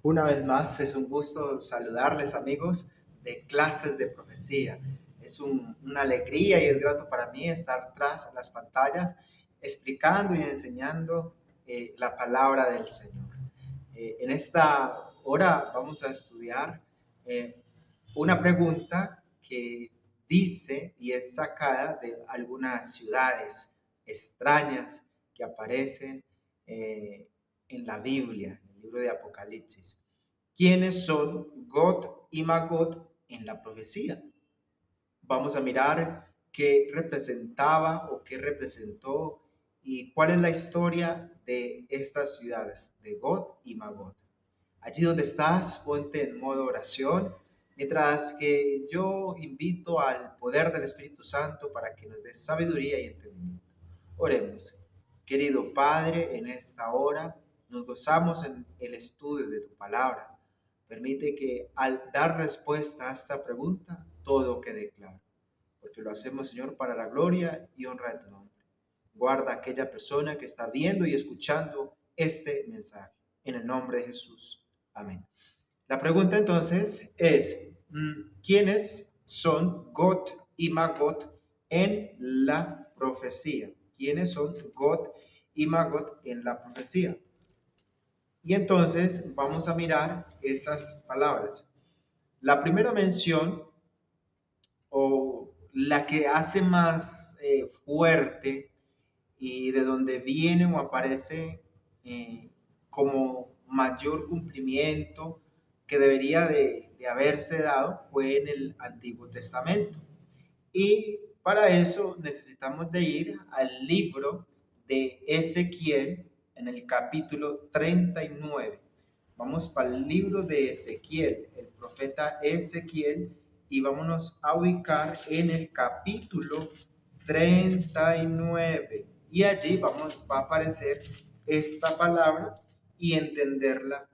Una vez más, es un gusto saludarles, amigos de Clases de Profecía. Una alegría y es grato para mí estar tras las pantallas explicando y enseñando la palabra del Señor. En esta hora vamos a estudiar eh, una pregunta que dice y es sacada de algunas ciudades extrañas que aparecen en la Biblia, en el libro de Apocalipsis. ¿Quiénes son Gog y Magog en la profecía? Vamos a mirar qué representaba o qué representó y cuál es la historia de estas ciudades, de Gog y Magog. Allí donde estás, ponte en modo oración, mientras que yo invito al poder del Espíritu Santo para que nos dé sabiduría y entendimiento. Oremos. Querido Padre, en esta hora nos gozamos en el estudio de tu palabra. Permite que al dar respuesta a esta pregunta, todo quede claro, porque lo hacemos, Señor, para la gloria y honra de tu nombre. Guarda a aquella persona que está viendo y escuchando este mensaje. En el nombre de Jesús. Amén. La pregunta entonces es, ¿quiénes son Gog y Magog en la profecía? ¿Quiénes son Gog y Magog en la profecía? Y entonces vamos a mirar esas palabras. La primera mención o la que hace más fuerte y de donde viene o aparece como mayor cumplimiento que debería de haberse dado fue en el Antiguo Testamento. Y para eso necesitamos de ir al libro de Ezequiel en el capítulo 39. Vamos para el libro de Ezequiel, el profeta Ezequiel, y vámonos a ubicar en el capítulo 39. Y allí va a aparecer esta palabra y entenderla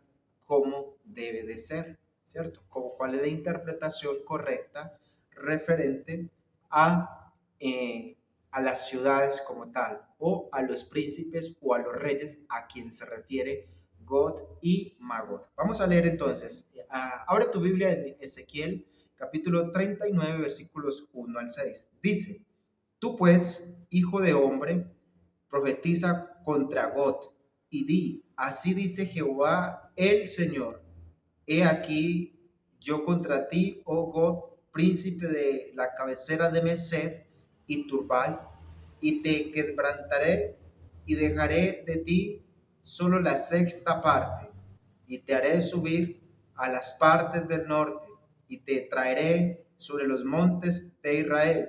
como debe de ser, ¿cierto? Como cuál es la interpretación correcta referente a, a las ciudades como tal, o a los príncipes o a los reyes a quien se refiere Gog y Magog. Vamos a leer entonces. Abre tu Biblia en Ezequiel capítulo 39, versículos 1 al 6. Dice, tú pues, hijo de hombre, profetiza contra Gog y di, así dice Jehová el Señor, he aquí yo contra ti, oh Gog, príncipe de la cabecera de Mesed y Turbal, y te quebrantaré y dejaré de ti solo la sexta parte, y te haré subir a las partes del norte, y te traeré sobre los montes de Israel,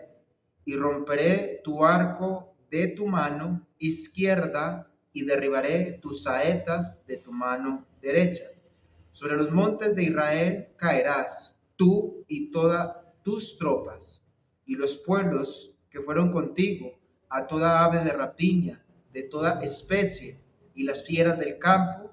y romperé tu arco de tu mano izquierda, y derribaré tus saetas de tu mano derecha. Sobre los montes de Israel caerás, tú y todas tus tropas, y los pueblos que fueron contigo, a toda ave de rapiña, de toda especie, y las fieras del campo,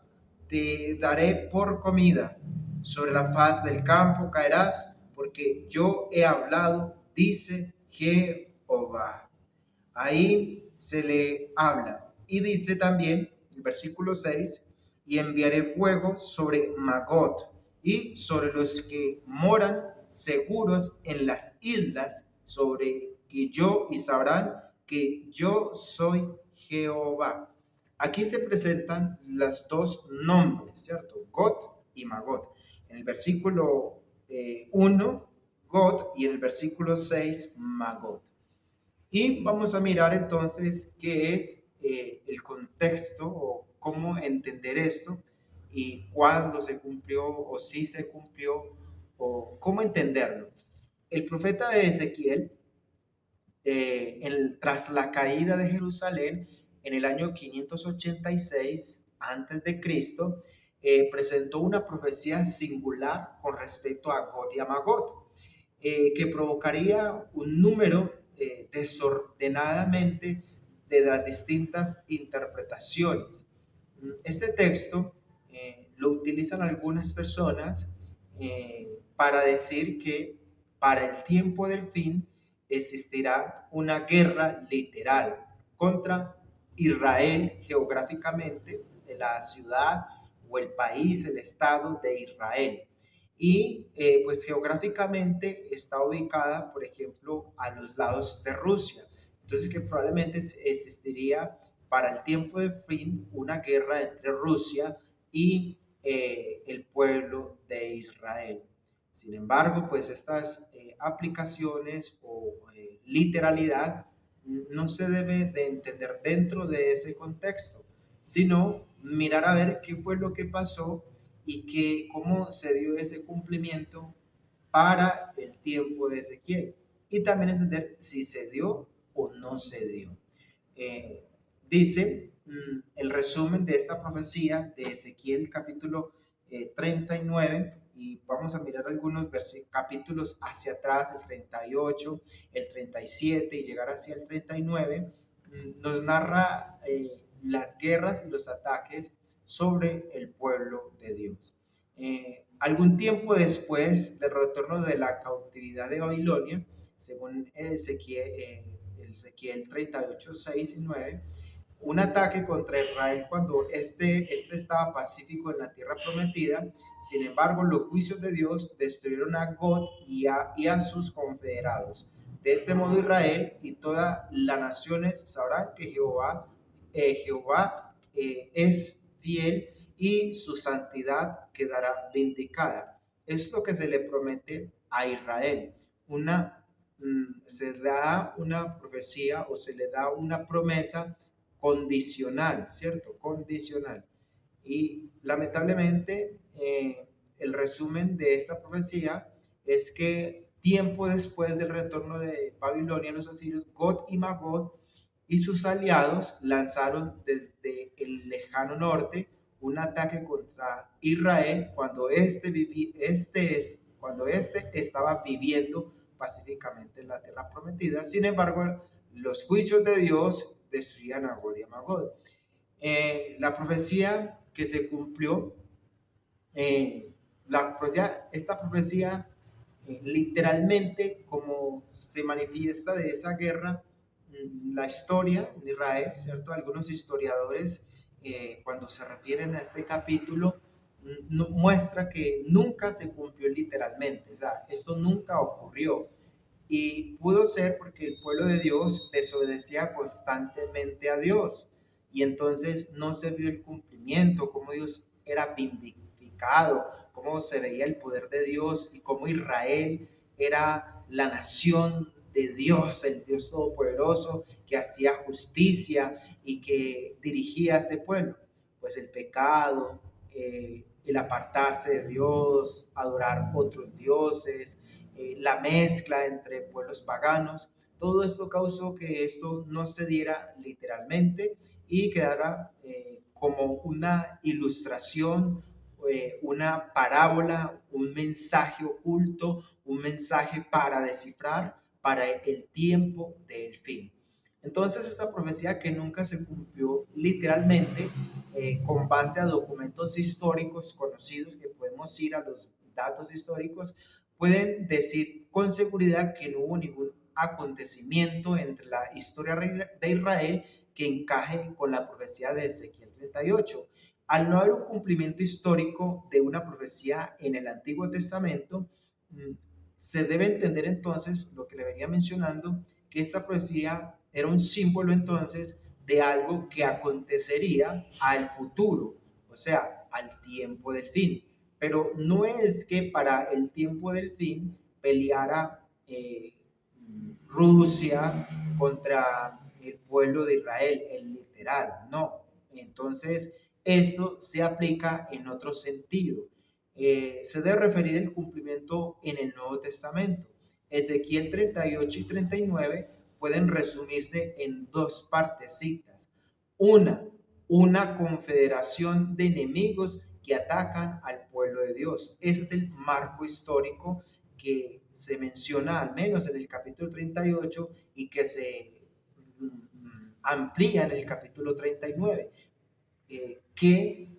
te daré por comida. Sobre la faz del campo caerás, porque yo he hablado, dice Jehová. Ahí se le habla. Y dice también, el versículo 6, y enviaré fuego sobre Magog y sobre los que moran seguros en las islas, sobre que yo y sabrán que yo soy Jehová. Aquí se presentan los dos nombres, ¿cierto? Gog y Magog. En el versículo 1, Gog, y en el versículo 6, Magog. Y vamos a mirar entonces qué es el contexto o cómo entender esto y cuándo se cumplió o si se cumplió o cómo entenderlo. El profeta Ezequiel, tras la caída de Jerusalén en el año 586 antes de Cristo, presentó una profecía singular con respecto a Gog y a Magog, que provocaría un número desordenadamente de las distintas interpretaciones. Este texto lo utilizan algunas personas para decir que para el tiempo del fin existirá una guerra literal contra Israel geográficamente, la ciudad o el país, el Estado de Israel. Y pues geográficamente está ubicada, por ejemplo, a los lados de Rusia. Entonces que probablemente existiría para el tiempo de fin una guerra entre Rusia y el pueblo de Israel. Sin embargo, pues estas aplicaciones o literalidad no se debe de entender dentro de ese contexto, sino mirar a ver qué fue lo que pasó y cómo se dio ese cumplimiento para el tiempo de Ezequiel. Y también entender si se dio o no se dio. Eh, Dice el resumen de esta profecía de Ezequiel capítulo 39, y vamos a mirar algunos capítulos hacia atrás, el 38, el 37 y llegar hacia el 39, nos narra las guerras y los ataques sobre el pueblo de Dios. Algún tiempo después del retorno de la cautividad de Babilonia, según Ezequiel 38, 6 y 9, un ataque contra Israel cuando este estaba pacífico en la tierra prometida. Sin embargo, los juicios de Dios destruyeron a God y a sus confederados. De este modo Israel y todas las naciones sabrán que Jehová es fiel y su santidad quedará vindicada. Es lo que se le promete a Israel. Se da una profecía o se le da una promesa condicional, ¿cierto? Condicional. Y lamentablemente, el resumen de esta profecía es que tiempo después del retorno de Babilonia a los asirios, God y Magog y sus aliados lanzaron desde el lejano norte un ataque contra Israel cuando este estaba viviendo pacíficamente en la tierra prometida. Sin embargo, los juicios de Dios destruían a God y a Magog. La profecía que se cumplió, esta profecía literalmente como se manifiesta de esa guerra, la historia de Israel, ¿cierto? Algunos historiadores cuando se refieren a este capítulo muestra que nunca se cumplió literalmente, o sea, esto nunca ocurrió. Y pudo ser porque el pueblo de Dios desobedecía constantemente a Dios y entonces no se vio el cumplimiento, cómo Dios era vindicado, cómo se veía el poder de Dios y cómo Israel era la nación de Dios, el Dios todopoderoso que hacía justicia y que dirigía a ese pueblo. Pues el pecado, el apartarse de Dios, adorar otros dioses, la mezcla entre pueblos paganos, todo esto causó que esto no se diera literalmente y quedara como una ilustración, una parábola, un mensaje oculto, un mensaje para descifrar para el tiempo del fin. Entonces esta profecía que nunca se cumplió literalmente, con base a documentos históricos conocidos, que podemos ir a los datos históricos, pueden decir con seguridad que no hubo ningún acontecimiento entre la historia de Israel que encaje con la profecía de Ezequiel 38. Al no haber un cumplimiento histórico de una profecía en el Antiguo Testamento, se debe entender entonces lo que le venía mencionando, que esta profecía era un símbolo entonces de algo que acontecería al futuro, o sea, al tiempo del fin. Pero no es que para el tiempo del fin peleara Rusia contra el pueblo de Israel, el literal, no. Entonces, esto se aplica en otro sentido. Se debe referir el cumplimiento en el Nuevo Testamento. Ezequiel 38 y 39 pueden resumirse en dos partecitas. Una confederación de enemigos que atacan al pueblo de Dios. Ese es el marco histórico que se menciona al menos en el capítulo 38 y que se amplía en el capítulo 39, que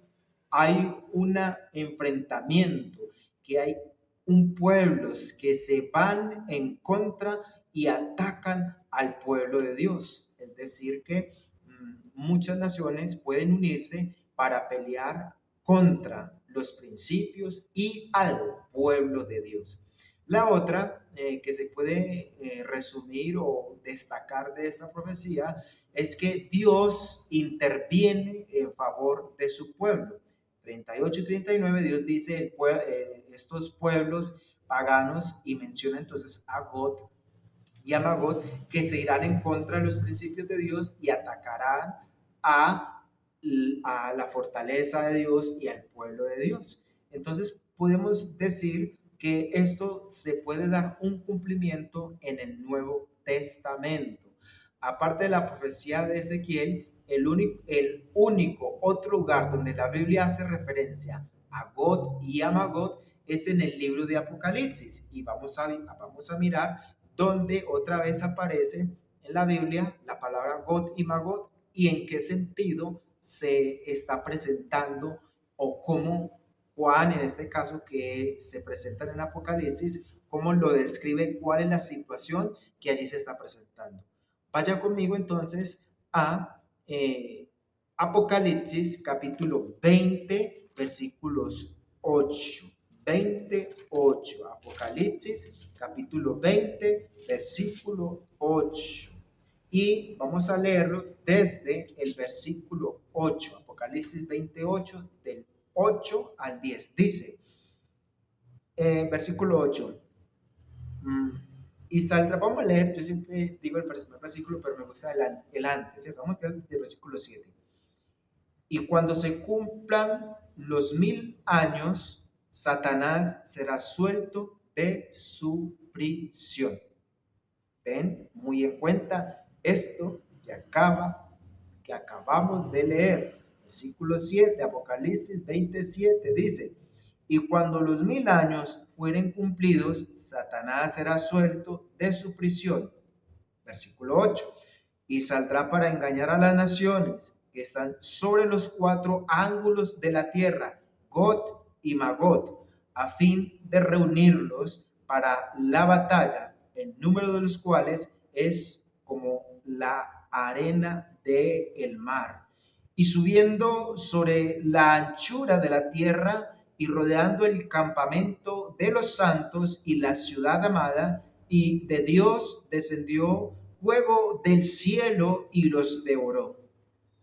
hay un enfrentamiento, que hay un pueblo que se van en contra y atacan al pueblo de Dios. Es decir, que muchas naciones pueden unirse para pelear contra los principios y al pueblo de Dios. La otra que se puede resumir o destacar de esta profecía es que Dios interviene en favor de su pueblo. 38 y 39 Dios dice estos pueblos paganos y menciona entonces a Gog y a Magog que se irán en contra de los principios de Dios y atacarán a, a la fortaleza de Dios y al pueblo de Dios. Entonces podemos decir que esto se puede dar un cumplimiento en el Nuevo Testamento. Aparte de la profecía de Ezequiel, el único otro lugar donde la Biblia hace referencia a Gog y a Magog es en el libro de Apocalipsis. Y vamos a mirar donde otra vez aparece en la Biblia la palabra Gog y Magog y en qué sentido se está presentando o cómo Juan, en este caso que se presenta en el Apocalipsis, cómo lo describe, cuál es la situación que allí se está presentando. Vaya conmigo entonces a Apocalipsis capítulo 20, versículos 8. 28, Apocalipsis capítulo 20, versículo 8. Y vamos a leerlo desde el versículo 8, Apocalipsis 28, del 8 al 10. Dice, versículo 8, y saldrá, vamos a leer, yo siempre digo el primer versículo, pero me gusta el antes, ¿cierto? Vamos a leer desde el versículo 7. Y cuando se cumplan los 1000 años, Satanás será suelto de su prisión. Ten muy en cuenta esto que acabamos de leer. Versículo 7, Apocalipsis 27 dice, y cuando los 1000 años fueren cumplidos, Satanás será suelto de su prisión. Versículo 8, y saldrá para engañar a las naciones que están sobre los 4 ángulos de la tierra, Gog y Magog, a fin de reunirlos para la batalla, el número de los cuales es como la arena del mar. Y subiendo sobre la anchura de la tierra y rodeando el campamento de los santos y la ciudad amada, y de Dios descendió fuego del cielo y los devoró.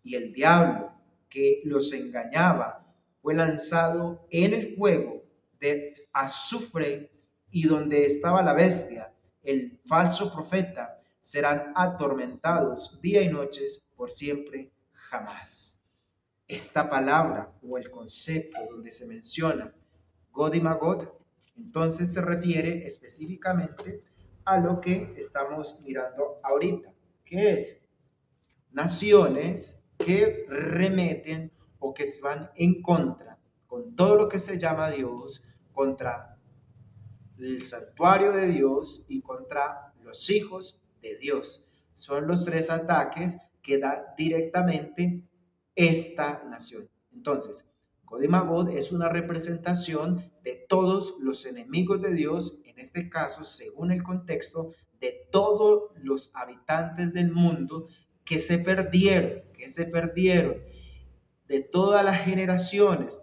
Y el diablo que los engañaba fue lanzado en el fuego de azufre, y donde estaba la bestia, el falso profeta, serán atormentados día y noche por siempre jamás. Esta palabra o el concepto donde se menciona God y Magog, entonces se refiere específicamente a lo que estamos mirando ahorita, que es naciones que remeten o que se van en contra con todo lo que se llama Dios, contra el santuario de Dios y contra los hijos de Dios. Son los 3 ataques que da directamente esta nación. Entonces, Gog y Magog es una representación de todos los enemigos de Dios, en este caso, según el contexto, de todos los habitantes del mundo que se perdieron, de todas las generaciones,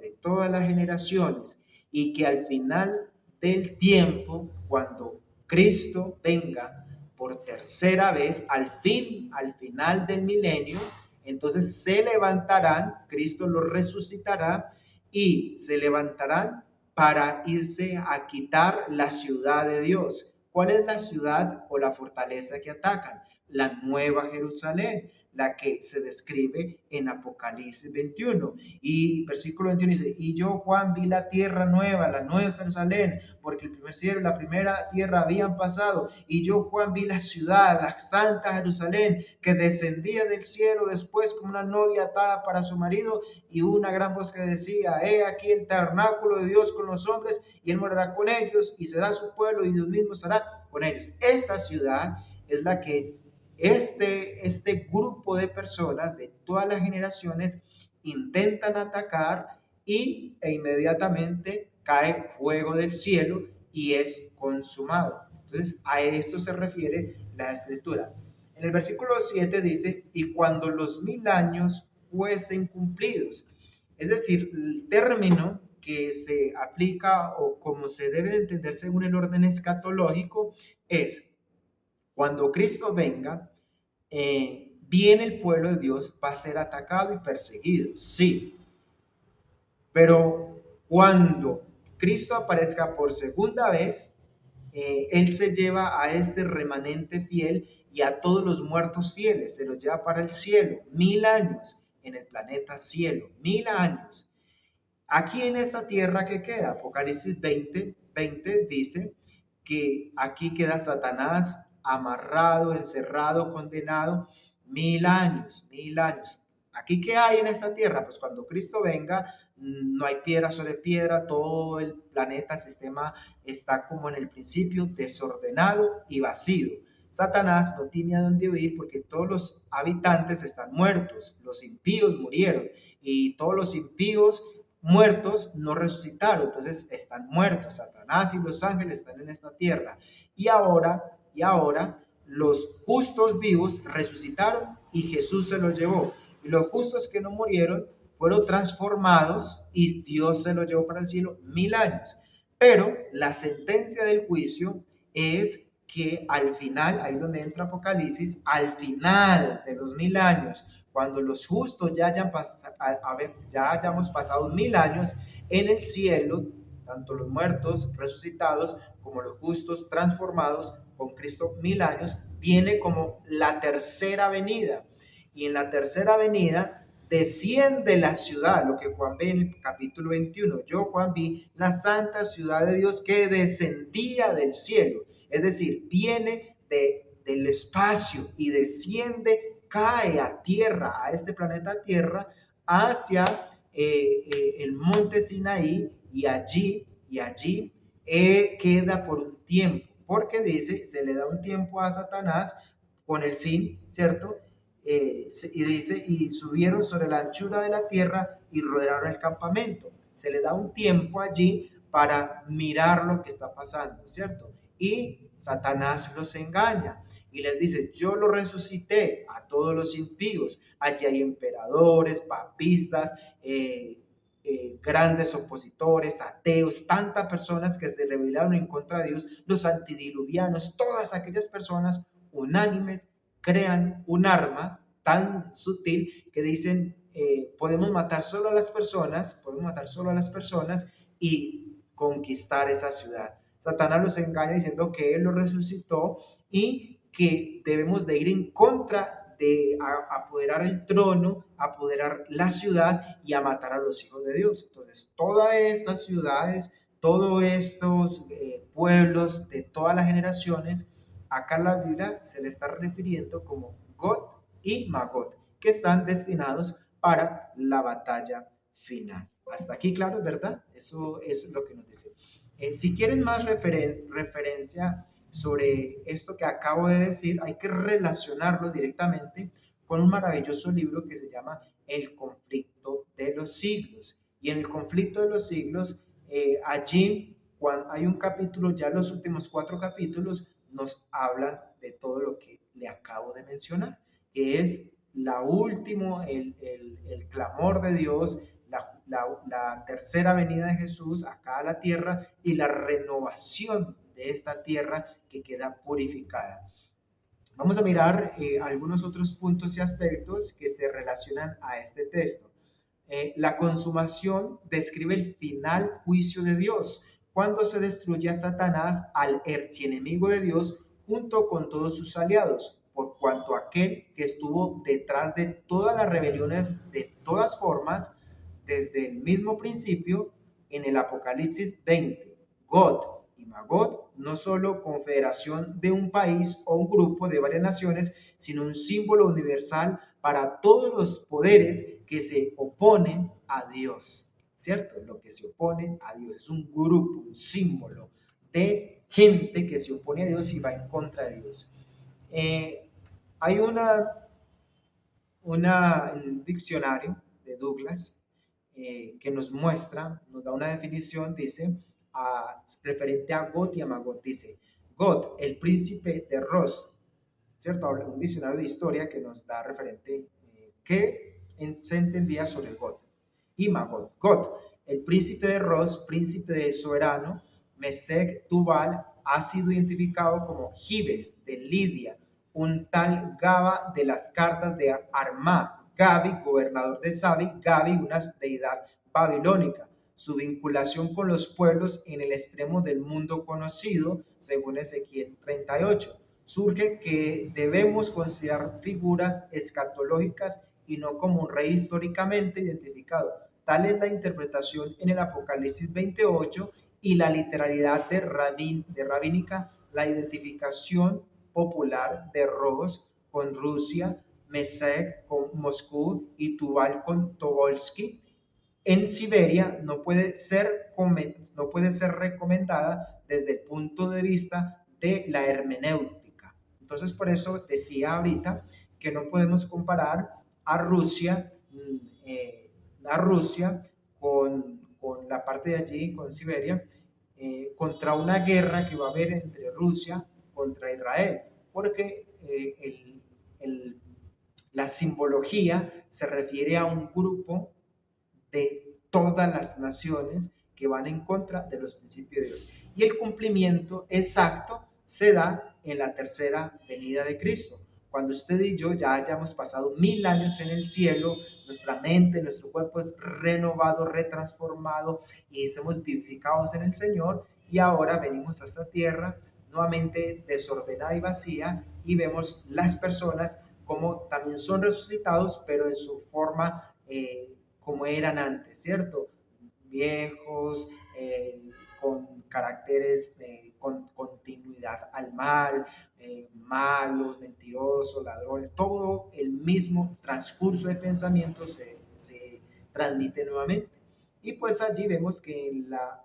y que al final del tiempo, cuando Cristo venga por tercera vez, al final del milenio, entonces se levantarán, Cristo los resucitará y se levantarán para irse a quitar la ciudad de Dios. ¿Cuál es la ciudad o la fortaleza que atacan? La Nueva Jerusalén, la que se describe en Apocalipsis 21. Y versículo 21 dice, y yo, Juan, vi la tierra nueva, la nueva Jerusalén, porque el primer cielo y la primera tierra habían pasado. Y yo, Juan, vi la ciudad, la santa Jerusalén, que descendía del cielo después como una novia atada para su marido, y una gran voz que decía, he aquí el tabernáculo de Dios con los hombres, y él morará con ellos, y será su pueblo, y Dios mismo estará con ellos. Esa ciudad es la que este grupo de personas de todas las generaciones intentan atacar e inmediatamente cae fuego del cielo y es consumado. Entonces, a esto se refiere la escritura. En el versículo 7 dice, y cuando los 1000 años fuesen cumplidos. Es decir, el término que se aplica o como se debe de entender según el orden escatológico es cuando Cristo venga, viene el pueblo de Dios, va a ser atacado y perseguido, sí, pero cuando Cristo aparezca por segunda vez, Él se lleva a este remanente fiel y a todos los muertos fieles, se los lleva para el cielo, 1000 años en el planeta cielo, 1000 años. Aquí en esta tierra que queda, Apocalipsis 20 dice que aquí queda Satanás amarrado, encerrado, condenado, 1000 años, 1000 años. ¿Aquí qué hay en esta tierra? Pues cuando Cristo venga, no hay piedra sobre piedra, todo el planeta, sistema está como en el principio, desordenado y vacío. Satanás no tiene a dónde huir porque todos los habitantes están muertos, los impíos murieron y todos los impíos muertos no resucitaron, entonces están muertos. Satanás y los ángeles están en esta tierra. Y ahora los justos vivos resucitaron y Jesús se los llevó. Y los justos que no murieron fueron transformados y Dios se los llevó para el cielo 1000 años. Pero la sentencia del juicio es que al final, ahí donde entra Apocalipsis, al final de los 1000 años, cuando los justos ya hayamos pasado 1000 años en el cielo, tanto los muertos resucitados como los justos transformados con Cristo 1000 años, viene como la tercera venida. Y en la tercera venida desciende la ciudad, lo que Juan ve en el capítulo 21. Yo, Juan, vi la santa ciudad de Dios que descendía del cielo. Es decir, viene del espacio y desciende, cae a tierra, a este planeta Tierra, hacia el monte Sinaí y allí queda por un tiempo, porque dice, se le da un tiempo a Satanás con el fin, ¿cierto? Y dice, y subieron sobre la anchura de la tierra y rodearon el campamento. Se le da un tiempo allí para mirar lo que está pasando, ¿cierto? Y Satanás los engaña y les dice, yo lo resucité a todos los impíos. Allí hay emperadores, papistas, grandes opositores, ateos, tantas personas que se rebelaron en contra de Dios, los antidiluvianos, todas aquellas personas unánimes crean un arma tan sutil que dicen, podemos matar solo a las personas, y conquistar esa ciudad. Satanás los engaña diciendo que Él lo resucitó y que debemos de ir en contra de apoderar el trono, apoderar la ciudad y a matar a los hijos de Dios. Entonces, todas esas ciudades, todos estos pueblos de todas las generaciones, acá en la Biblia se le está refiriendo como Gog y Magog, que están destinados para la batalla final. Hasta aquí, claro, ¿verdad? Eso es lo que nos dice. Si quieres más referencia sobre esto que acabo de decir, hay que relacionarlo directamente con un maravilloso libro que se llama El conflicto de los siglos. Y en el conflicto de los siglos, allí cuando hay un capítulo, ya los últimos 4 capítulos nos hablan de todo lo que le acabo de mencionar, que es el clamor de Dios, la tercera venida de Jesús acá a la tierra y la renovación de esta tierra que queda purificada. Vamos a mirar algunos otros puntos y aspectos que se relacionan a este texto. La consumación describe el final juicio de Dios, cuando se destruye a Satanás, al archienemigo de Dios, junto con todos sus aliados, por cuanto aquel que estuvo detrás de todas las rebeliones de todas formas, desde el mismo principio, en el Apocalipsis 20, Gog y Magog, no solo confederación de un país o un grupo de varias naciones, sino un símbolo universal para todos los poderes que se oponen a Dios, ¿cierto? Lo que se opone a Dios es un grupo, un símbolo de gente que se opone a Dios y va en contra de Dios. Hay un diccionario de Douglas que nos da una definición, dice, referente a Gog y a Magog, dice, Gog, el príncipe de Ros, ¿cierto? Un diccionario de historia que nos da referente que se entendía sobre Gog. y Magog. God, el príncipe de Ros, príncipe de Soberano, Mesec, Tubal, ha sido identificado como Gibes de Lidia, un tal Gaba de las cartas de Armá, Gabi, gobernador de Sabi, Gabi, una deidad babilónica. Su vinculación con los pueblos en el extremo del mundo conocido, según Ezequiel 38. Surge que debemos considerar figuras escatológicas y no como un rey históricamente identificado. Tal es la interpretación en el Apocalipsis 28 y la literalidad de rabínica, la identificación popular de Ros con Rusia, Mesec con Moscú y Tubal con Tobolsky en Siberia no puede ser recomendada desde el punto de vista de la hermenéutica. Entonces, por eso decía ahorita que no podemos comparar a Rusia, a Rusia con la parte de allí, con Siberia, contra una guerra que va a haber entre Rusia contra Israel, porque la simbología se refiere a un grupo de todas las naciones que van en contra de los principios de Dios. Y el cumplimiento exacto se da en la tercera venida de Cristo. Cuando usted y yo ya hayamos pasado 1000 años en el cielo, nuestra mente, nuestro cuerpo es renovado, retransformado y somos vivificados en el Señor y ahora venimos a esta tierra nuevamente desordenada y vacía y vemos las personas como también son resucitados, pero en su forma como eran antes, ¿cierto? Viejos, con caracteres, con continuidad al mal, malos, mentirosos, ladrones, todo el mismo transcurso de pensamiento se transmite nuevamente. Y pues allí vemos que en la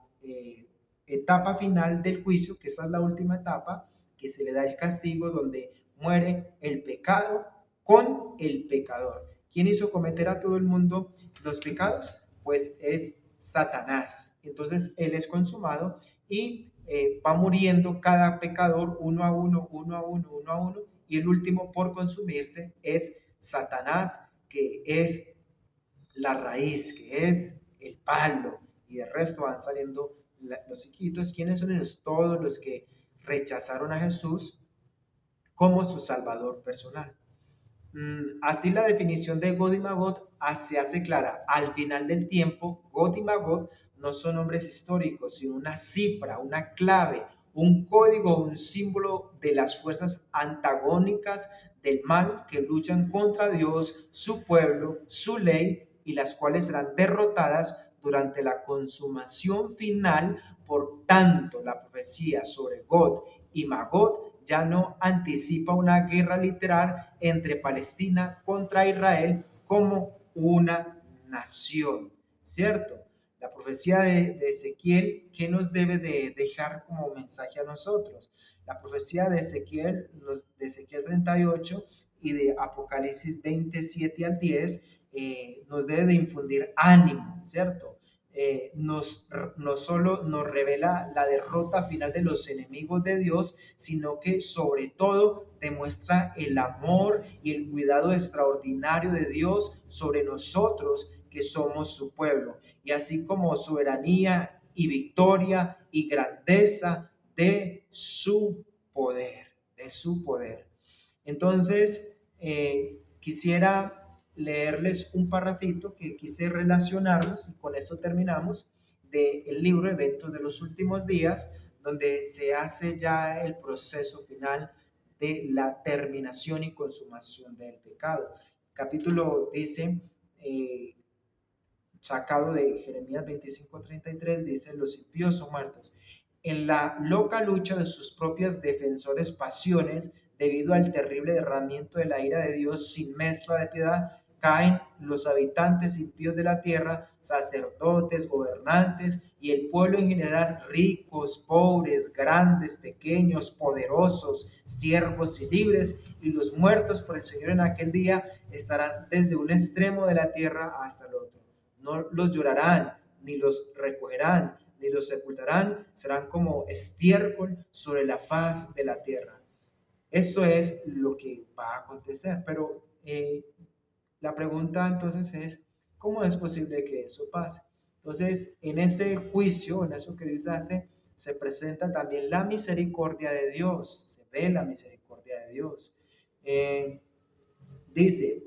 etapa final del juicio, que esa es la última etapa, que se le da el castigo donde muere el pecado con el pecador. ¿Quién hizo cometer a todo el mundo los pecados? Pues es Satanás. Entonces él es consumado y va muriendo cada pecador uno a uno, uno a uno, uno a uno, y el último por consumirse es Satanás, que es la raíz, que es el palo, y de resto van saliendo los hijitos. ¿Quiénes son ellos? Todos los que rechazaron a Jesús como su salvador personal. Así la definición de God y Magog se hace clara. Al final del tiempo, God y Magog no son nombres históricos, sino una cifra, una clave, un código, un símbolo de las fuerzas antagónicas del mal que luchan contra Dios, su pueblo, su ley, y las cuales serán derrotadas durante la consumación final. Por tanto, la profecía sobre God y Magog ya no anticipa una guerra literal entre Palestina contra Israel como una nación, ¿cierto? La profecía de Ezequiel, ¿qué nos debe de dejar como mensaje a nosotros? La profecía de Ezequiel 38 y de Apocalipsis 27 al 10 nos debe de infundir ánimo, ¿cierto? No solo nos revela la derrota final de los enemigos de Dios, sino que sobre todo demuestra el amor y el cuidado extraordinario de Dios sobre nosotros que somos su pueblo, y así como soberanía y victoria y grandeza de su poder, de su poder. Entonces, quisiera leerles un parrafito que quise relacionarlos, y con esto terminamos, del libro Eventos de los Últimos Días, donde se hace ya el proceso final de la terminación y consumación del pecado. El capítulo dice, sacado de Jeremías 25:33, dice: los impíos son muertos en la loca lucha de sus propias defensores pasiones, debido al terrible derramamiento de la ira de Dios sin mezcla de piedad. Caen los habitantes impíos de la tierra, sacerdotes, gobernantes y el pueblo en general, ricos, pobres, grandes, pequeños, poderosos, siervos y libres, y los muertos por el Señor en aquel día estarán desde un extremo de la tierra hasta el otro. No los llorarán, ni los recogerán, ni los sepultarán, serán como estiércol sobre la faz de la tierra. Esto es lo que va a acontecer, pero la pregunta entonces es, ¿Cómo es posible que eso pase? Entonces, en ese juicio, en eso que Dios hace, se presenta también la misericordia de Dios, se ve la misericordia de Dios. Eh, dice,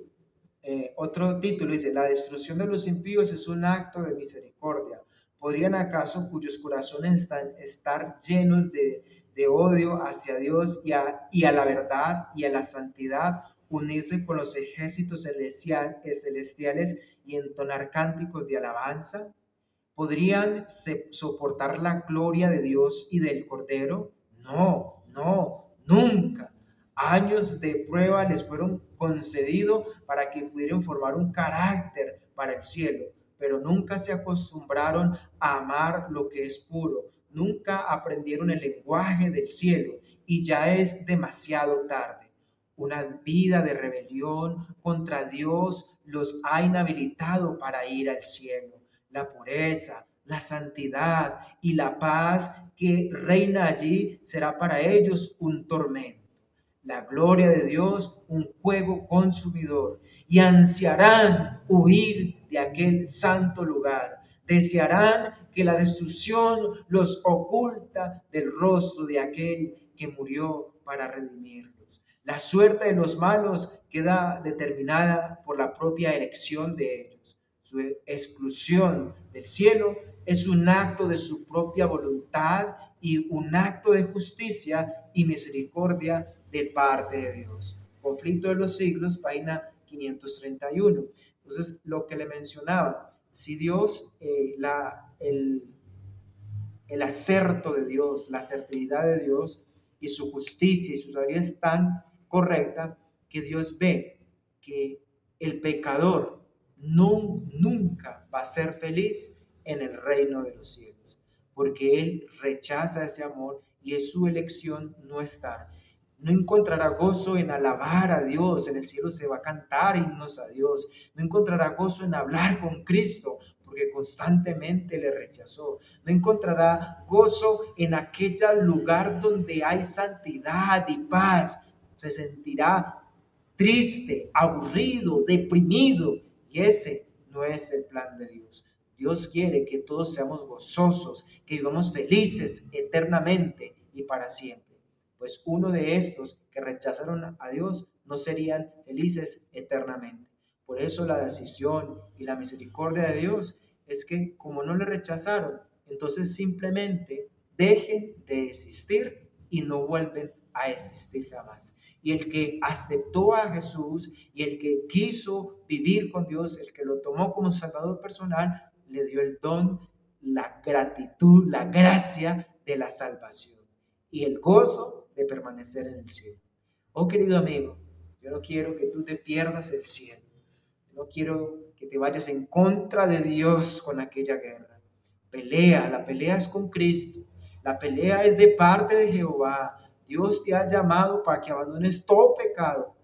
otro título dice, la destrucción de los impíos es un acto de misericordia. ¿Podrían acaso cuyos corazones están estar llenos de odio hacia Dios y a la verdad y a la santidad unirse con los ejércitos celestiales y entonar cánticos de alabanza? ¿Podrían soportar la gloria de Dios y del Cordero? No, no, nunca. Años de prueba les fueron concedidos para que pudieran formar un carácter para el cielo, pero nunca se acostumbraron a amar lo que es puro, nunca aprendieron el lenguaje del cielo y ya es demasiado tarde. Una vida de rebelión contra Dios los ha inhabilitado para ir al cielo. La pureza, la santidad y la paz que reina allí será para ellos un tormento. La gloria de Dios un fuego consumidor y ansiarán huir de aquel santo lugar. Desearán que la destrucción los oculta del rostro de aquel que murió para redimirlos. La suerte de los malos queda determinada por la propia elección de ellos. Su exclusión del cielo es un acto de su propia voluntad y un acto de justicia y misericordia de parte de Dios. Conflicto de los siglos, página 531. Entonces, lo que le mencionaba, si Dios, el acerto de Dios, la asertividad de Dios y su justicia y su sabiduría es tan correcta que Dios ve que el pecador nunca va a ser feliz en el reino de los cielos, porque él rechaza ese amor y es su elección no estar. No encontrará gozo en alabar a Dios, en el cielo se va a cantar himnos a Dios. No encontrará gozo en hablar con Cristo, porque constantemente le rechazó. No encontrará gozo en aquel lugar donde hay santidad y paz. Se sentirá triste, aburrido, deprimido. Y ese no es el plan de Dios. Dios quiere que todos seamos gozosos, que vivamos felices eternamente y para siempre. Pues uno de estos que rechazaron a Dios no serían felices eternamente. Por eso la decisión y la misericordia de Dios es que como no le rechazaron, entonces simplemente dejen de existir y no vuelven a existir jamás. Y el que aceptó a Jesús y el que quiso vivir con Dios, el que lo tomó como salvador personal, le dio el don, la gratitud, la gracia de la salvación y el gozo de permanecer en el cielo. Oh querido amigo, yo no quiero que tú te pierdas el cielo. No quiero que te vayas en contra de Dios con aquella guerra. La pelea es con Cristo. La pelea es de parte de Jehová. Dios te ha llamado para que abandones todo pecado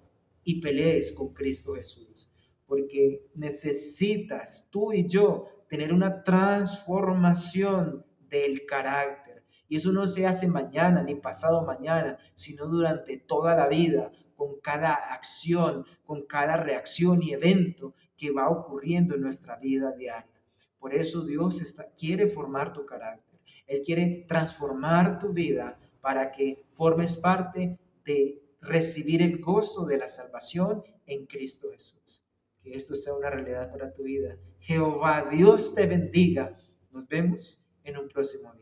y pelees con Cristo Jesús. Porque necesitas tú y yo tener una transformación del carácter. Y eso no se hace mañana ni pasado mañana, sino durante toda la vida, con cada acción, con cada reacción y evento que va ocurriendo en nuestra vida diaria. Por eso Dios quiere formar tu carácter. Él quiere transformar tu vida para que formes parte de recibir el gozo de la salvación en Cristo Jesús. Que esto sea una realidad para tu vida. Jehová Dios te bendiga. Nos vemos en un próximo video.